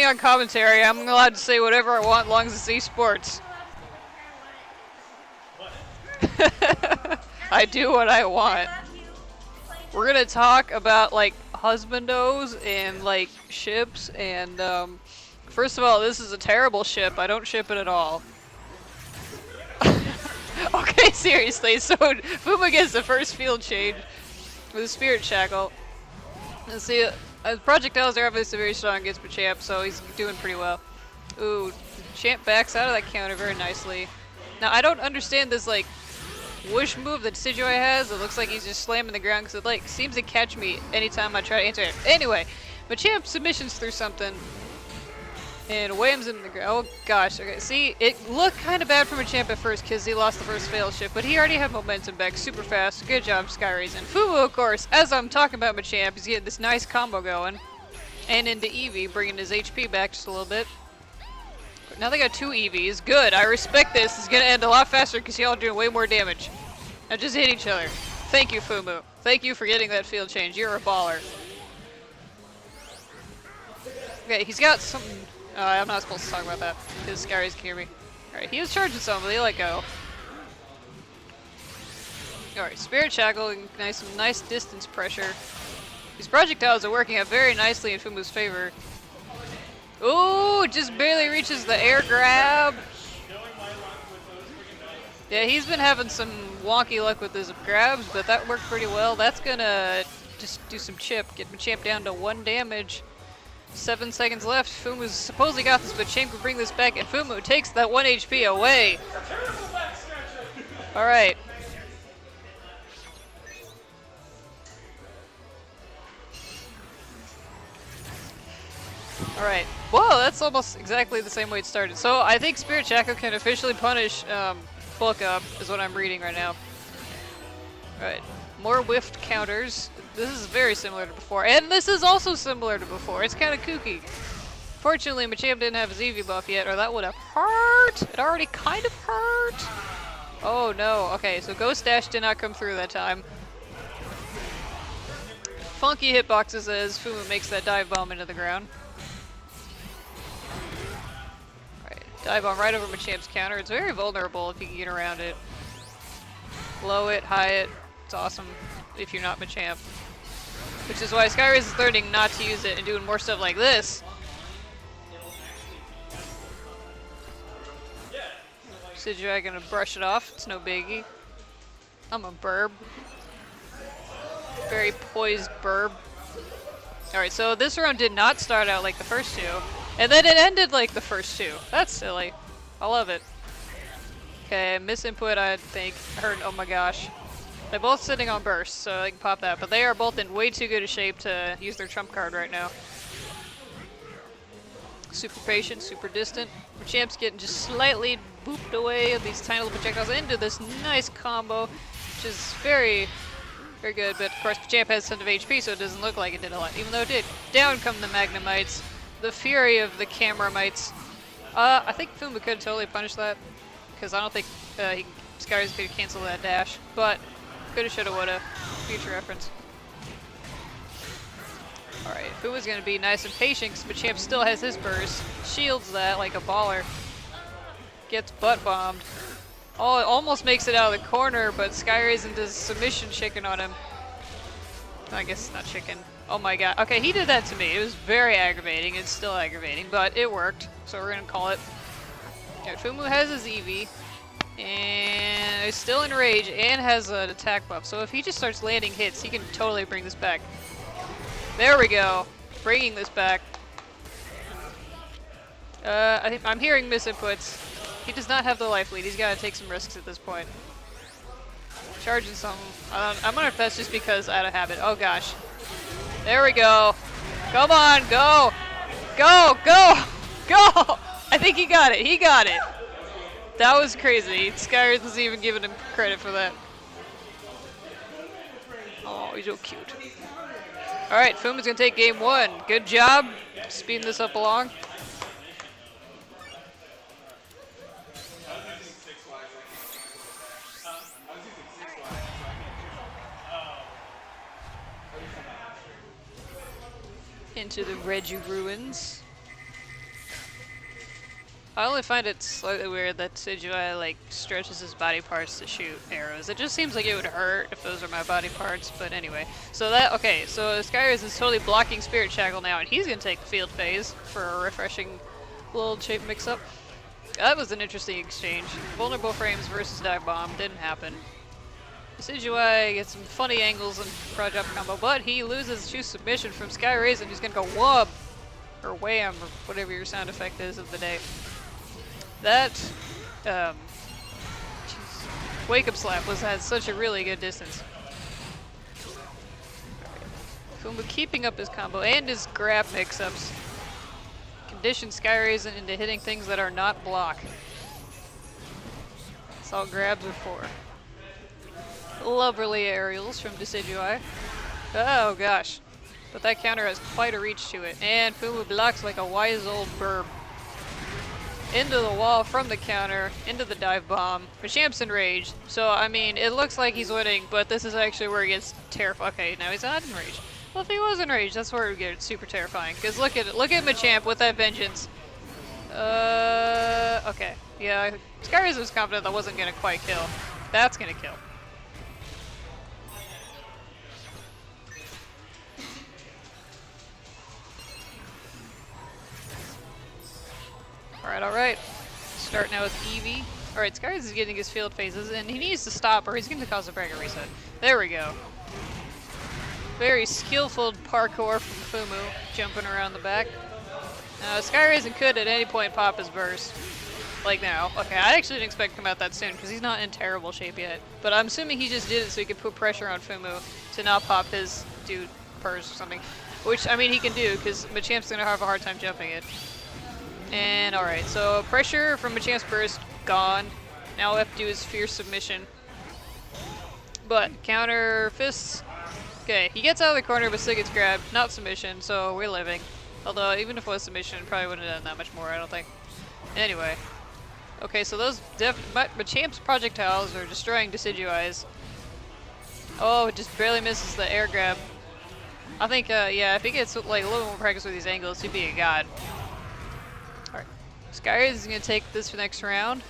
on commentary. I'm allowed to say whatever I want as long as it's esports. I do what I want. We're gonna talk about like husbandos and like ships and first of all, this is a terrible ship. I don't ship it at all. Okay, seriously, so Fumu gets the first field change with a Spirit Shackle. Let's see, projectiles are obviously very strong against Machamp, so he's doing pretty well. Ooh, Champ backs out of that counter very nicely. Now, I don't understand this, like, whoosh move that Decidueye has. It looks like he's just slamming the ground because it, like, seems to catch me anytime I try to answer it. Anyway, Machamp submissions through something and whams him in the ground. Oh, gosh. Okay, see, it looked kind of bad for Machamp at first because he lost the first fail shift, but he already had momentum back super fast. Good job, SkyRasen. Fumu, of course, as I'm talking about Machamp, he's getting this nice combo going. And into Eevee, bringing his HP back just a little bit. Now they got 2 EVs. Good, I respect this. It's going to end a lot faster because y'all are doing way more damage. Now just hit each other. Thank you, Fumu. Thank you for getting that field change. You're a baller. Okay, he's got something... I'm not supposed to talk about that because SkyRasen can hear me. Alright, he was charging something, but he let go. Alright, Spirit Shackle, nice distance pressure. These projectiles are working out very nicely in Fumu's favor. Ooh, just barely reaches the air grab. Yeah, he's been having some wonky luck with his grabs, but that worked pretty well. That's gonna just do some chip, get Machamp down to 1 damage. 7 seconds left. Fumu's supposedly got this, but Champ can bring this back, and Fumu takes that 1 HP away. Alright. Alright. Whoa, that's almost exactly the same way it started. So I think Spirit Shackle can officially punish Bulk Up, is what I'm reading right now. Alright. More whiffed counters. This is very similar to before, and this is also similar to before. It's kind of kooky. Fortunately, Machamp didn't have his Eevee buff yet, or that would have hurt. It already kind of hurt. Oh no. Okay, so Ghost Dash did not come through that time. Funky hitboxes as Fumu makes that dive bomb into the ground. Alright, dive bomb right over Machamp's counter. It's very vulnerable if you can get around it. Low it, high it. It's awesome if you're not Machamp. Which is why SkyRasen is learning not to use it and doing more stuff like this. Decidueye gonna brush it off. It's no biggie. I'm a burb. Very poised burb. Alright, so this round did not start out like the first 2. And then it ended like the first 2. That's silly. I love it. Okay, misinput I think. Heard, oh my gosh. They're both sitting on burst, so they can pop that, but they are both in way too good a shape to use their trump card right now. Super patient, super distant. Machamp's getting just slightly booped away of these tiny little projectiles into this nice combo, which is very, very good, but of course Machamp has a ton of HP, so it doesn't look like it did a lot, even though it did. Down come the Magnemites, the fury of the camera mites. I think Fumu could totally punish that, because I don't think SkyRasen could cancel that dash, but coulda, shoulda, woulda. Future reference. Alright, Fumu's gonna be nice and patient because Machamp still has his burst. Shields that like a baller. Gets butt bombed. Oh, it almost makes it out of the corner, but SkyRasen does submission chicken on him. I guess it's not chicken. Oh my god. Okay, he did that to me. It was very aggravating. It's still aggravating, but it worked. So we're gonna call it. Alright, Fumu has his Eevee. And is still in rage and has an attack buff. So if he just starts landing hits, he can totally bring this back. There we go. Bringing this back. I think I'm hearing misinputs. He does not have the life lead. He's got to take some risks at this point. Charging some. I'm wondering if that's just because out of habit. Oh gosh. There we go. Come on, go! Go! Go! Go! I think he got it. He got it. That was crazy. SkyRasen wasn't even giving him credit for that. Oh, he's so cute. Alright, Fumu's gonna take game 1. Good job. Speeding this up along. Into the Regi ruins. I only find it slightly weird that Decidueye like stretches his body parts to shoot arrows. It just seems like it would hurt if those are my body parts, but anyway. So so SkyRasen is totally blocking Spirit Shackle now, and he's gonna take the field phase for a refreshing little shape mix-up. That was an interesting exchange. Vulnerable frames versus dive bomb didn't happen. Decidueye gets some funny angles in Project combo, but he loses to submission from SkyRasen, who's gonna go wub or wham or whatever your sound effect is of the day. That wake up slap was at such a really good distance. Fumu keeping up his combo and his grab mix-ups. Condition SkyRasen into hitting things that are not block. That's all grabs are for. Lovely aerials from Decidueye. Oh gosh. But that counter has quite a reach to it. And Fumu blocks like a wise old burb. Into the wall from the counter, into the dive bomb. Machamp's enraged, so I mean, it looks like he's winning, but this is actually where it gets terrifying. Okay, now he's not enraged. Well, if he was enraged, that's where it gets super terrifying. Because look at it, look at Machamp with that vengeance. Okay, yeah, SkyRasen was confident that wasn't gonna quite kill. That's gonna kill. Alright. Start now with Eevee. Alright, SkyRasen is getting his field phases, and he needs to stop or he's going to cause a bracket reset. There we go. Very skillful parkour from Fumu, jumping around the back. Now, SkyRasen could at any point pop his burst. Like now. Okay, I actually didn't expect him to come out that soon, because he's not in terrible shape yet. But I'm assuming he just did it so he could put pressure on Fumu to not pop his dude purse or something. Which, I mean, he can do, because Machamp's going to have a hard time jumping it. And alright, so pressure from Machamp's burst, gone. Now all we have to do is fierce submission. But counter fists. Okay, he gets out of the corner but still gets grabbed. Not submission, so we're living. Although even if it was submission, it probably wouldn't have done that much more, I don't think. Anyway. Okay, so those Machamp's projectiles are destroying Decidueye's. Oh, it just barely misses the air grab. I think, yeah, if he gets like a little more practice with these angles, he'd be a god. SkyRasen is going to take this for next round.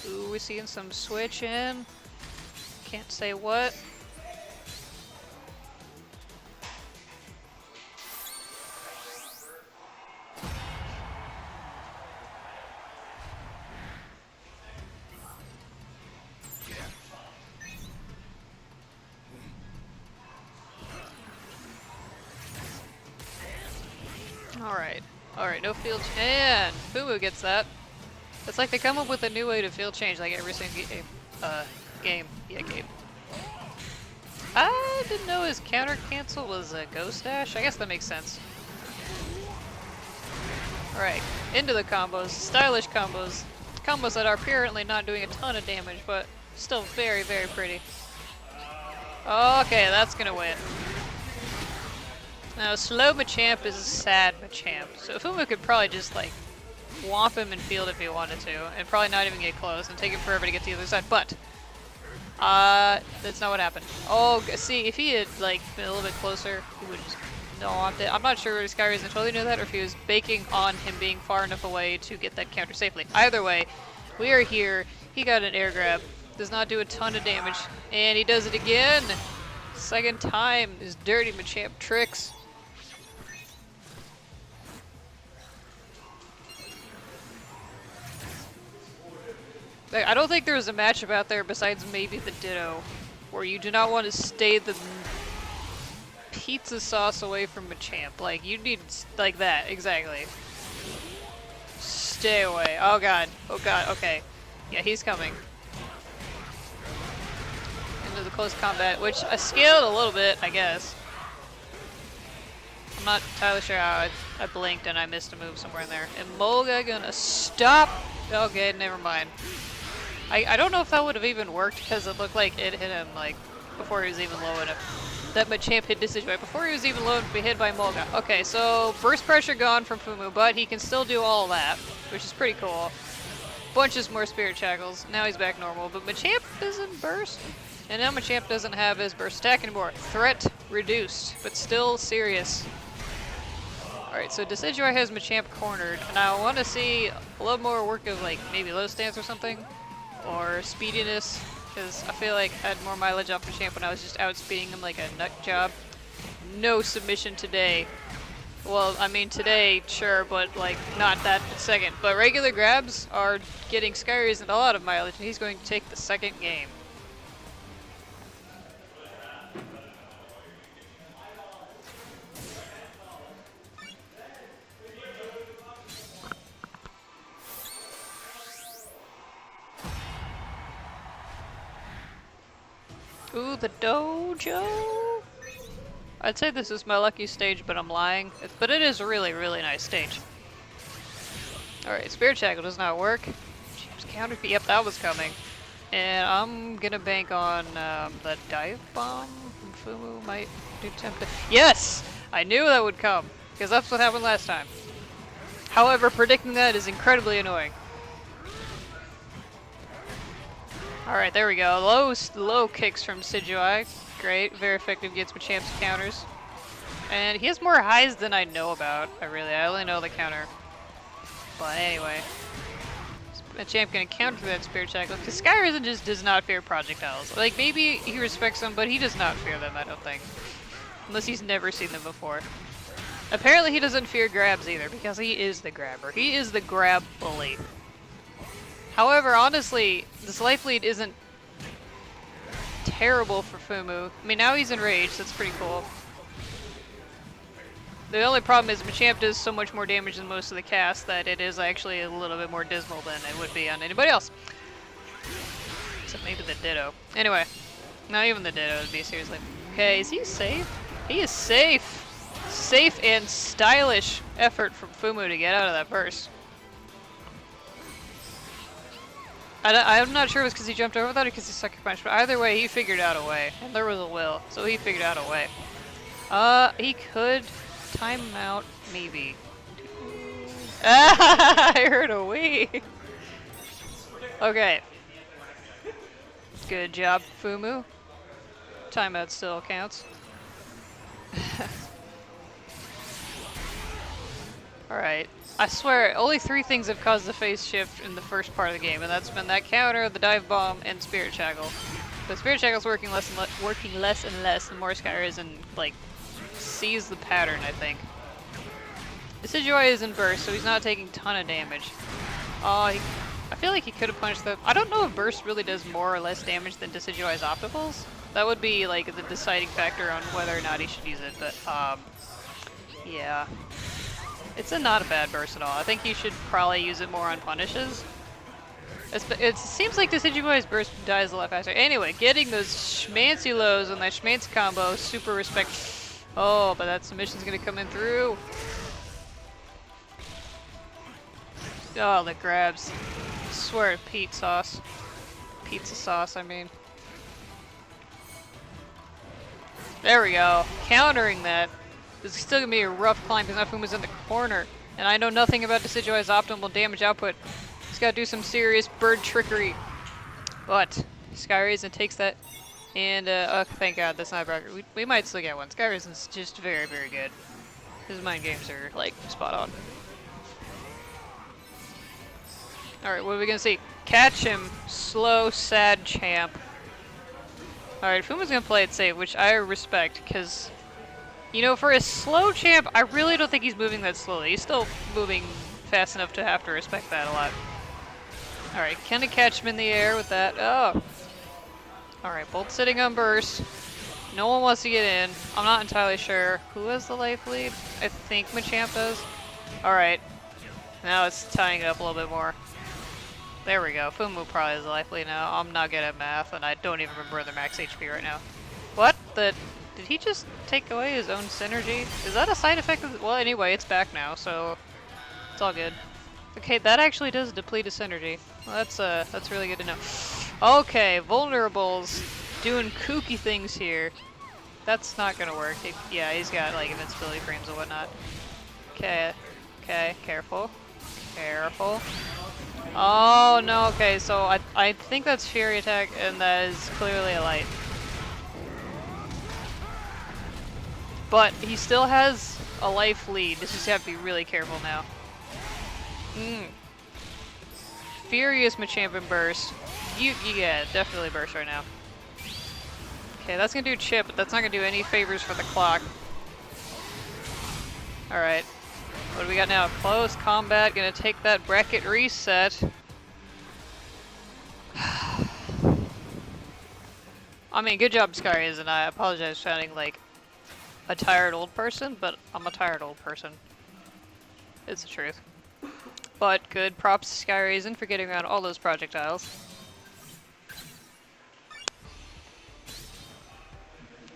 Ooh, we're seeing some switch in. Can't say what. Alright, no field and Fumu gets that. It's like they come up with a new way to field change like every single game. Yeah, game. I didn't know his counter cancel was a ghost dash. I guess that makes sense. Alright, into the combos. Stylish combos. Combos that are apparently not doing a ton of damage, but still very, very pretty. Okay, that's gonna win. Now, slow Machamp is a sad Machamp, so Fumu could probably just, like, whomp him in field if he wanted to, and probably not even get close, and take him forever to get to the other side, but that's not what happened. Oh, see, if he had, like, been a little bit closer, he would just whomped it. I'm not sure if SkyRasen totally knew that, or if he was baking on him being far enough away to get that counter safely. Either way, we are here. He got an air grab. Does not do a ton of damage, and he does it again! Second time, his dirty Machamp tricks. I don't think there's a matchup out there besides maybe the Ditto, where you do not want to stay the pizza sauce away from Machamp. Like, you need, like that, exactly. Stay away. Oh god, okay. Yeah, he's coming. Into the close combat, which I scaled a little bit, I guess. I'm not entirely sure how I blinked and I missed a move somewhere in there. And Molga gonna stop? Okay, never mind. I don't know if that would have even worked because it looked like it hit him like before he was even low enough. That Machamp hit Decidueye before he was even low enough to be hit by Molga. Okay, so burst pressure gone from Fumu, but he can still do all that, which is pretty cool. Bunches more Spirit Shackles. Now he's back normal, but Machamp doesn't burst. And now Machamp doesn't have his burst attack anymore. Threat reduced, but still serious. Alright, so Decidueye has Machamp cornered, and I want to see a little more work of like maybe low stance or something, or speediness, because I feel like I had more mileage off Machamp when I was just outspeeding him like a nut job. No submission today. Well, I mean today, sure, but like not that second. But regular grabs are getting SkyRasen a lot of mileage, and he's going to take the second game. Ooh, the dojo! I'd say this is my lucky stage, but I'm lying. But it is a really, really nice stage. Alright, Spirit Shackle does not work. Jeez, counter. Yep, that was coming. And I'm gonna bank on the Dive Bomb from Fumu might do tempted. Yes! I knew that would come, because that's what happened last time. However, predicting that is incredibly annoying. Alright, there we go. Low kicks from Decidueye. Great, very effective against Machamp's counters. And he has more highs than I know about. I only know the counter. But anyway. Machamp gonna counter that Spirit Shackle, because SkyRasen just does not fear projectiles. Like, maybe he respects them, but he does not fear them, I don't think. Unless he's never seen them before. Apparently he doesn't fear grabs either, because he is the grabber. He is the grab bully. However, honestly, this life lead isn't terrible for Fumu. I mean, now he's enraged, that's pretty cool. The only problem is Machamp does so much more damage than most of the cast that it is actually a little bit more dismal than it would be on anybody else. Except maybe the Ditto. Anyway, not even the Ditto would be seriously. Okay, is he safe? He is safe! Safe and stylish effort from Fumu to get out of that burst. I'm not sure if it was because he jumped over that or because he sucker punched, but either way, he figured out a way. And there was a will, so he figured out a way. He could time him out, maybe. Ah, I heard a wee. Okay. Good job, Fumu. Timeout still counts. Alright. I swear, only 3 things have caused the phase shift in the first part of the game, and that's been that counter, the Dive Bomb, and Spirit Shackle. The Spirit Shackle's working less and less the more SkyRasen, like, sees the pattern, I think. Decidueye is in burst, so he's not taking a ton of damage. I feel like he could have punched the... I don't know if burst really does more or less damage than Decidueye's opticals. That would be, like, the deciding factor on whether or not he should use it, but, yeah. It's not a bad burst at all. I think you should probably use it more on punishes. It seems like Decidueye's burst dies a lot faster. Anyway, getting those schmancy lows on that schmancy combo, super respect. Oh, but that submission's gonna come in through. Oh, the grabs. I swear, Pete sauce. Pizza sauce, I mean. There we go. Countering that. This is still gonna be a rough climb because Fumu's in the corner, and I know nothing about Decidueye's optimal damage output. He's gotta do some serious bird trickery. But SkyRasen takes that, and oh, thank God that's not a bracket. We might still get one. SkyRasen's just very, very good. His mind games are like spot on. All right, what are we gonna see? Catch him, slow, sad champ. All right, Fumu's gonna play it safe, which I respect, because. You know, for a slow champ, I really don't think he's moving that slowly. He's still moving fast enough to have to respect that a lot. Alright, can I catch him in the air with that? Oh! Alright, both sitting on burst. No one wants to get in. I'm not entirely sure. Who has the life lead? I think Machamp does. Alright. Now it's tying it up a little bit more. There we go. Fumu probably has the life lead now. I'm not good at math, and I don't even remember their max HP right now. What? Did he just take away his own synergy? Is that a side effect of... Well, anyway, it's back now, so it's all good. Okay, that actually does deplete his synergy. Well, that's really good to know. Okay, vulnerables doing kooky things here. That's not gonna work. Yeah, he's got like invincibility frames and whatnot. Okay, careful. Careful. Oh no, okay, so I think that's Fury Attack, and that is clearly a light. But he still has a life lead. This just have to be really careful now. Furious Machamp and Burst. Yeah, definitely Burst right now. Okay, that's gonna do Chip, but that's not gonna do any favors for the clock. Alright. What do we got now? Close combat, gonna take that bracket reset. I mean, good job, SkyRasen, and I apologize for sounding like a tired old person, but I'm a tired old person. It's the truth. But good props to SkyRasen for getting around all those projectiles.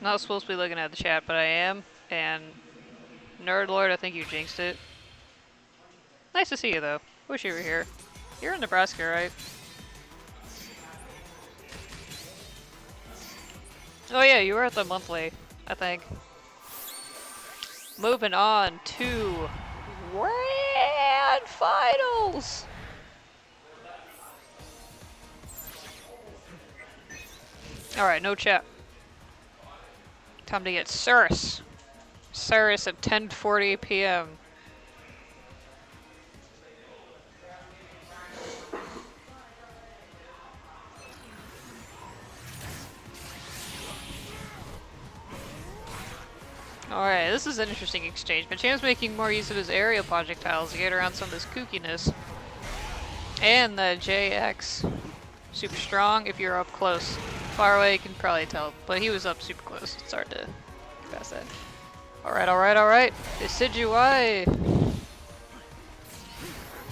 Not supposed to be looking at the chat, but I am, and Nerd Lord, I think you jinxed it. Nice to see you, though. Wish you were here. You're in Nebraska, right? Oh yeah, you were at the monthly, I think. Moving on to Grand Finals! Alright, no chat. Time to get Cirrus. Cirrus at 10:40 p.m. Alright, this is an interesting exchange. Machamp's making more use of his aerial projectiles to get around some of this kookiness. And the JX. Super strong if you're up close. Far away you can probably tell, but he was up super close. It's hard to get past that. Alright, alright, alright. Decidueye.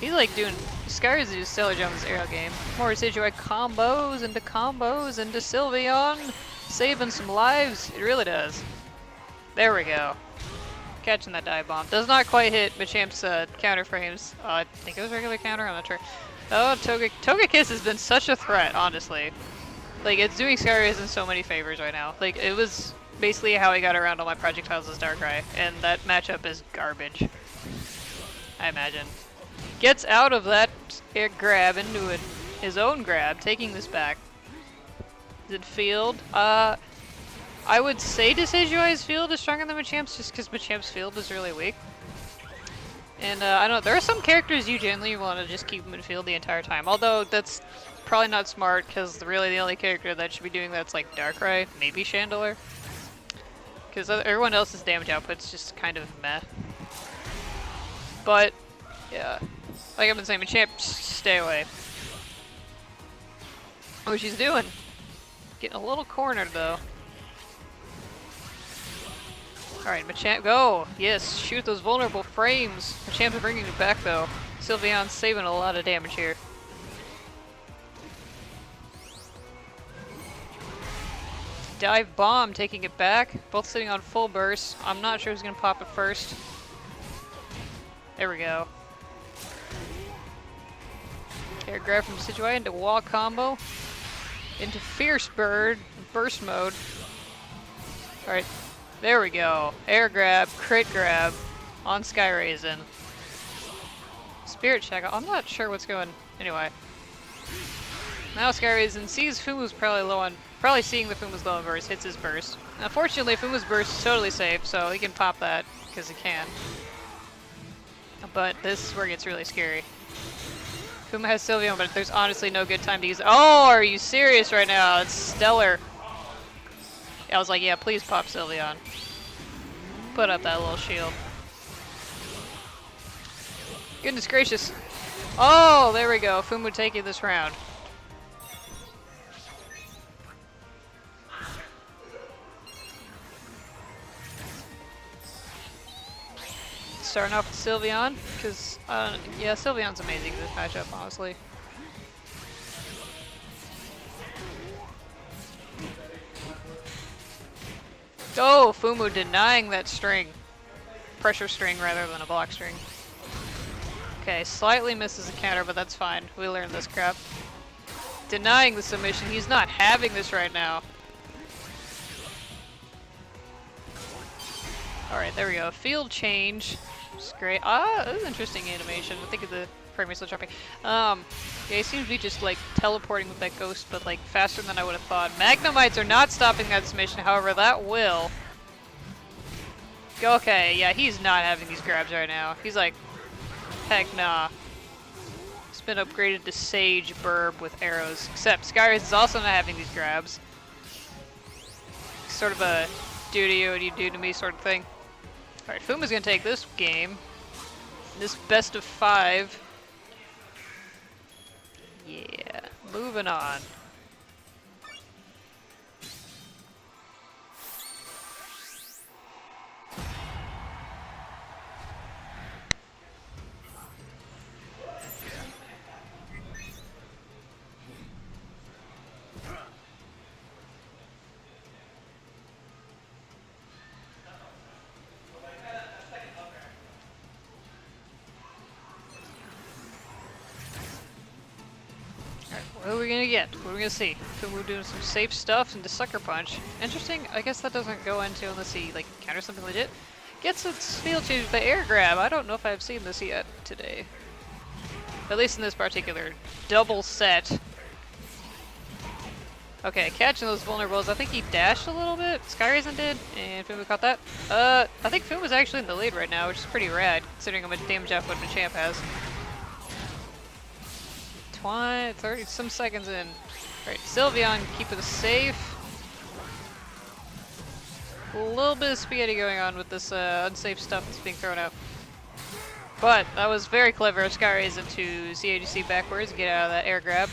He's like doing SkyRasen doing stellar job in his aerial game. More Decidueye combos into Sylveon. Saving some lives. It really does. There we go. Catching that dive bomb. Does not quite hit Machamp's counter frames. I think it was regular counter, I'm not sure. Oh, Togekiss has been such a threat, honestly. Like, it's doing SkyRasen so many favors right now. Like, it was basically how he got around all my projectiles as Darkrai, and that matchup is garbage. I imagine. Gets out of that air grab into his own grab, taking this back. Is it field? I would say Decidueye's field is stronger than Machamp's just because Machamp's field is really weak. And I don't know, there are some characters you generally want to just keep them in field the entire time. Although that's probably not smart because really the only character that should be doing that's like Darkrai, maybe Chandelure. Because everyone else's damage output's just kind of meh. But, yeah. Like I've been saying, Machamp, stay away. Oh, she's doing. Getting a little cornered though. Alright, Machamp, go! Yes, shoot those vulnerable frames. Machamp's bringing it back though. Sylveon's saving a lot of damage here. Dive bomb, taking it back. Both sitting on full burst. I'm not sure who's gonna pop it first. There we go. Air grab from Decidueye into wall combo. Into Fierce Bird, burst mode. Alright. There we go. Air grab, crit grab on SkyRasen. Spirit check. I'm not sure what's going. Anyway. Now SkyRasen sees Fumu's probably seeing the Fumu's low on burst, hits his burst. Unfortunately, Fumu's burst is totally safe, so he can pop that because he can. But this is where it gets really scary. Fumu has Sylveon, but there's honestly no good time to use it. Oh, are you serious right now? It's stellar. I was like, yeah, please pop Sylveon. Put up that little shield. Goodness gracious. Oh, there we go. Fumu taking this round. Starting off with Sylveon, because, yeah, Sylveon's amazing in this matchup, honestly. Oh, Fumu denying that string. Pressure string rather than a block string. Okay, slightly misses a counter, but that's fine. We learned this crap. Denying the submission. He's not having this right now. Alright, there we go. Field change. It's great. Ah, that was an interesting animation. I think Pardon me, still jumping. Yeah, he seems to be just like teleporting with that ghost, but like faster than I would have thought. Magnemites are not stopping that submission, however, that will. Okay, yeah, he's not having these grabs right now. He's like, heck nah. It's been upgraded to Sage Burb with arrows. Except SkyRasen is also not having these grabs. Sort of a do to you what you do to me sort of thing. Alright, Fumu's gonna take this game. This best of 5. Yeah, moving on. What are we gonna get? What are we gonna see? Fumu doing some safe stuff into Sucker Punch. Interesting, I guess that doesn't go into unless he like counters something legit. Gets its field change by air grab. I don't know if I've seen this yet today. At least in this particular double set. Okay, catching those vulnerables. I think he dashed a little bit. SkyRasen did, and Fumu caught that. I think Fumu's actually in the lead right now, which is pretty rad, considering how much damage output Machamp has. 30 some seconds in. Right, Sylveon keeping it safe. A little bit of spaghetti going on with this unsafe stuff that's being thrown out. But that was very clever of SkyRasen to CADC backwards and get out of that air grab.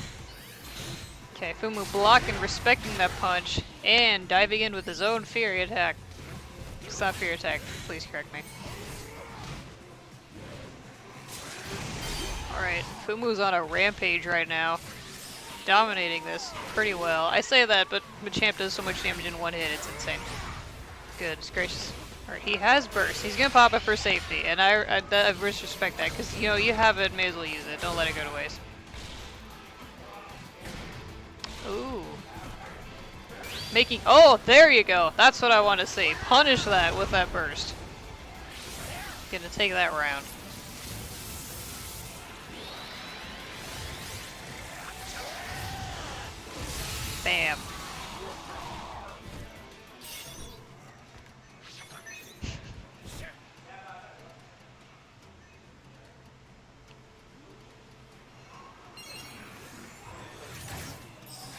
Okay, Fumu blocking, respecting that punch, and diving in with his own Fury attack. It's not Fury attack, please correct me. Alright, Fumu's on a rampage right now. Dominating this pretty well. I say that, but Machamp does so much damage in one hit, it's insane. Goodness gracious. Alright, he has burst. He's gonna pop it for safety, and I respect that, because, you know, you have it, may as well use it. Don't let it go to waste. Ooh. Oh, there you go. That's what I want to see. Punish that with that burst. Gonna take that round. Bam.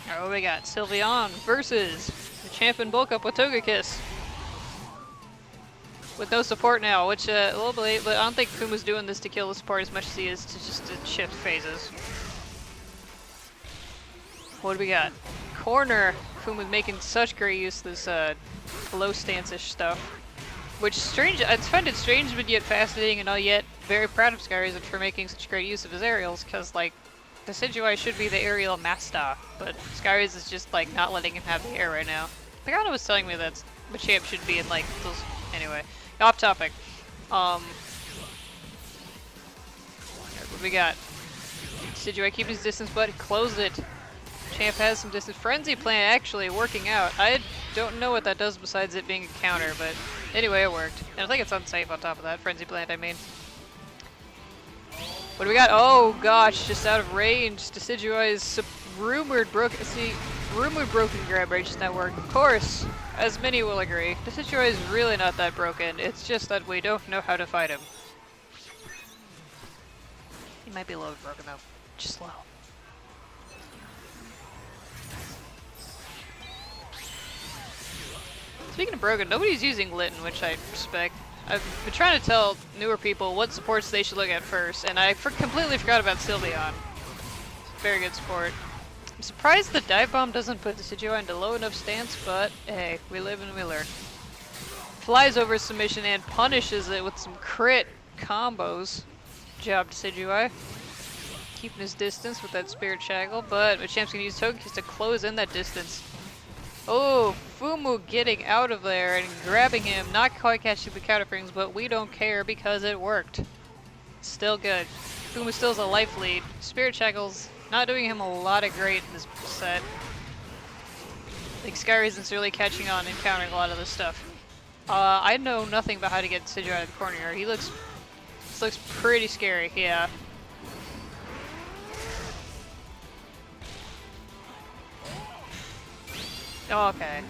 Alright, what we got? Sylveon versus the champion bulk up with Togekiss. With no support now, which a little bit late, but I don't think Fumu's doing this to kill the support as much as he is to just to shift phases. What do we got? Corner. Fumu's making such great use of this low stance-ish stuff. Which strange, I find it strange but yet fascinating, and all yet very proud of SkyRasen for making such great use of his aerials, because like Decidueye should be the aerial master, but SkyRasen is just like not letting him have the air right now. The guy was telling me that Machamp should be in like those. Anyway, off topic. What do we got? Decidueye keep his distance, but close it. Champ has some distance. Frenzy Plant actually working out. I don't know what that does besides it being a counter, but anyway, it worked. And I think it's unsafe on top of that. Frenzy Plant, I mean. What do we got? Oh gosh, just out of range. Decidueye's rumored broken grab rate just not work. Of course, as many will agree, Decidueye is really not that broken. It's just that we don't know how to fight him. He might be a little bit broken though. Just slow. Speaking of broken, nobody's using Litten, which I respect. I've been trying to tell newer people what supports they should look at first, and I completely forgot about Sylveon. Very good support. I'm surprised the Dive Bomb doesn't put Decidueye into low enough stance, but hey, we live and we learn. Flies over submission and punishes it with some crit combos. Good job, Decidueye. Keeping his distance with that Spirit Shackle, but Machamp's gonna use Togekiss to close in that distance. Oh, Fumu getting out of there and grabbing him. Not quite catching the counter frames, but we don't care because it worked. Still good. Fumu still has a life lead. Spirit Shackle's not doing him a lot of great in this set. I think SkyRasen's really catching on and countering a lot of this stuff. I know nothing about how to get Decidueye out of the corner here. This looks pretty scary, yeah. Okay.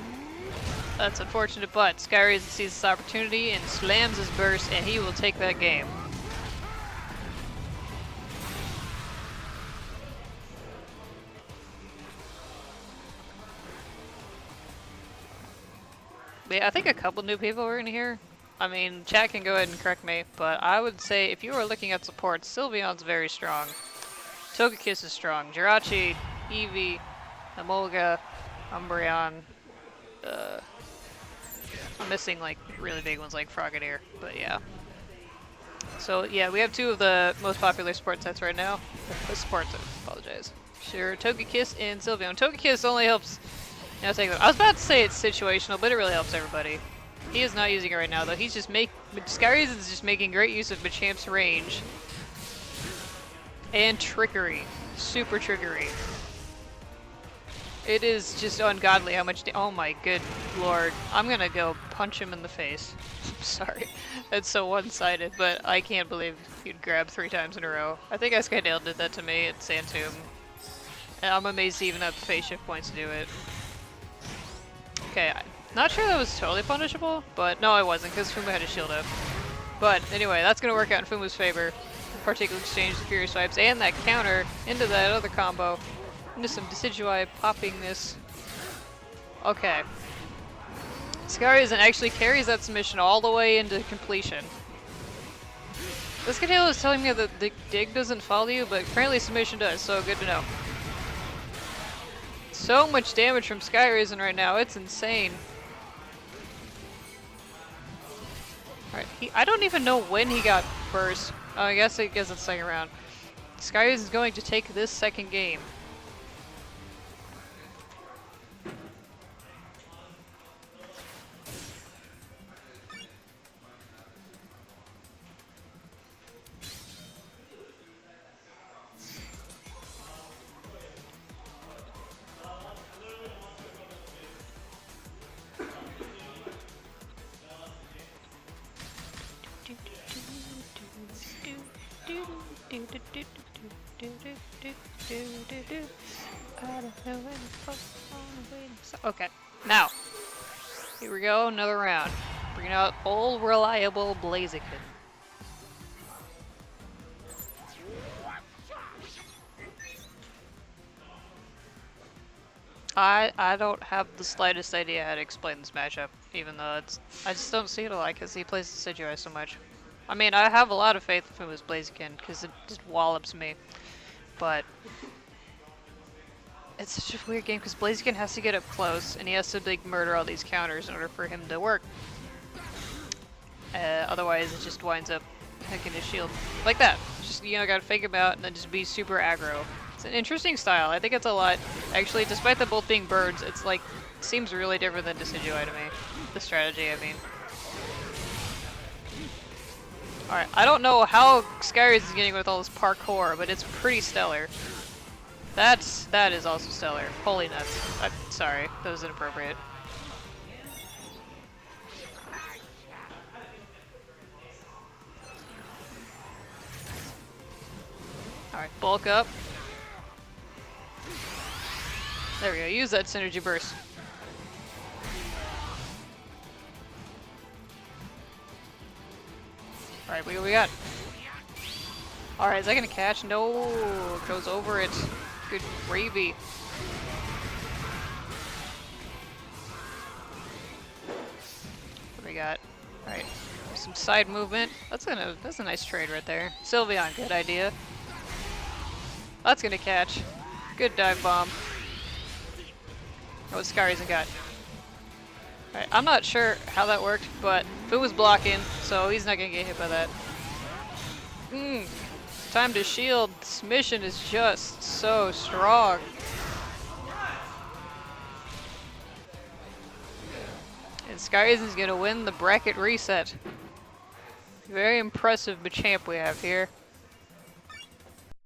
That's unfortunate, but SkyRasen sees this opportunity and slams his burst, and he will take that game. But yeah, I think a couple new people were in here. I mean, chat can go ahead and correct me, but I would say if you were looking at support, Sylveon's very strong. Togekiss is strong. Jirachi, Eevee, Emolga, Umbreon. I'm missing like really big ones like Frogadier, but yeah. So yeah, we have two of the most popular support sets right now. Support sets, apologize. Sure, Togekiss and Sylveon. Togekiss only helps. I was about to say it's situational, but it really helps everybody. He is not using it right now, though. He's just SkyRasen is just making great use of Machamp's range and trickery, super trickery. It is just ungodly how much. Oh my good lord! I'm gonna go punch him in the face. Sorry, that's so one-sided, but I can't believe you'd grab 3 times in a row. I think Skydale did that to me at Santum, and I'm amazed he even had the phase shift points to do it. Okay, not sure that was totally punishable, but no, it wasn't, because Fumu had a shield up. But anyway, that's going to work out in Fumu's favor. Particular exchange the Fury Swipes and that counter into that other combo. Into some Decidueye popping this. Okay. SkyRasen actually carries that submission all the way into completion. This Cadillo is telling me that the dig doesn't follow you, but apparently submission does, so good to know. So much damage from SkyRasen right now, it's insane. Alright, I don't even know when he got burst. Oh, I guess it's second round. SkyRasen's going to take this second game. Okay, now, here we go, another round. Bringing out old reliable Blaziken. I don't have the slightest idea how to explain this matchup, even though I just don't see it a lot because he plays Decidueye so much. I mean, I have a lot of faith in his Blaziken because it just wallops me, but it's such a weird game because Blaziken has to get up close and he has to like murder all these counters in order for him to work. Otherwise, it just winds up hooking his shield like that. Just gotta fake him out and then just be super aggro. It's an interesting style. I think it's a lot. Actually, despite them both being birds, it's like seems really different than Decidueye to me. The strategy, I mean. Alright, I don't know how SkyRasen is getting with all this parkour, but it's pretty stellar. That is also stellar. Holy nuts. I'm sorry, that was inappropriate. Alright, bulk up. There we go, use that synergy burst. Alright, what do we got? Alright, is that gonna catch? No, goes over it. Good gravy. What do we got? Alright, some side movement. That's a nice trade right there. Sylveon, good idea. That's gonna catch. Good dive bomb. What SkyRasen got? Alright, I'm not sure how that worked, but Fumu's blocking, so he's not gonna get hit by that. Time to shield. This mission is just so strong. And SkyRasen's gonna win the bracket reset. Very impressive Machamp we have here.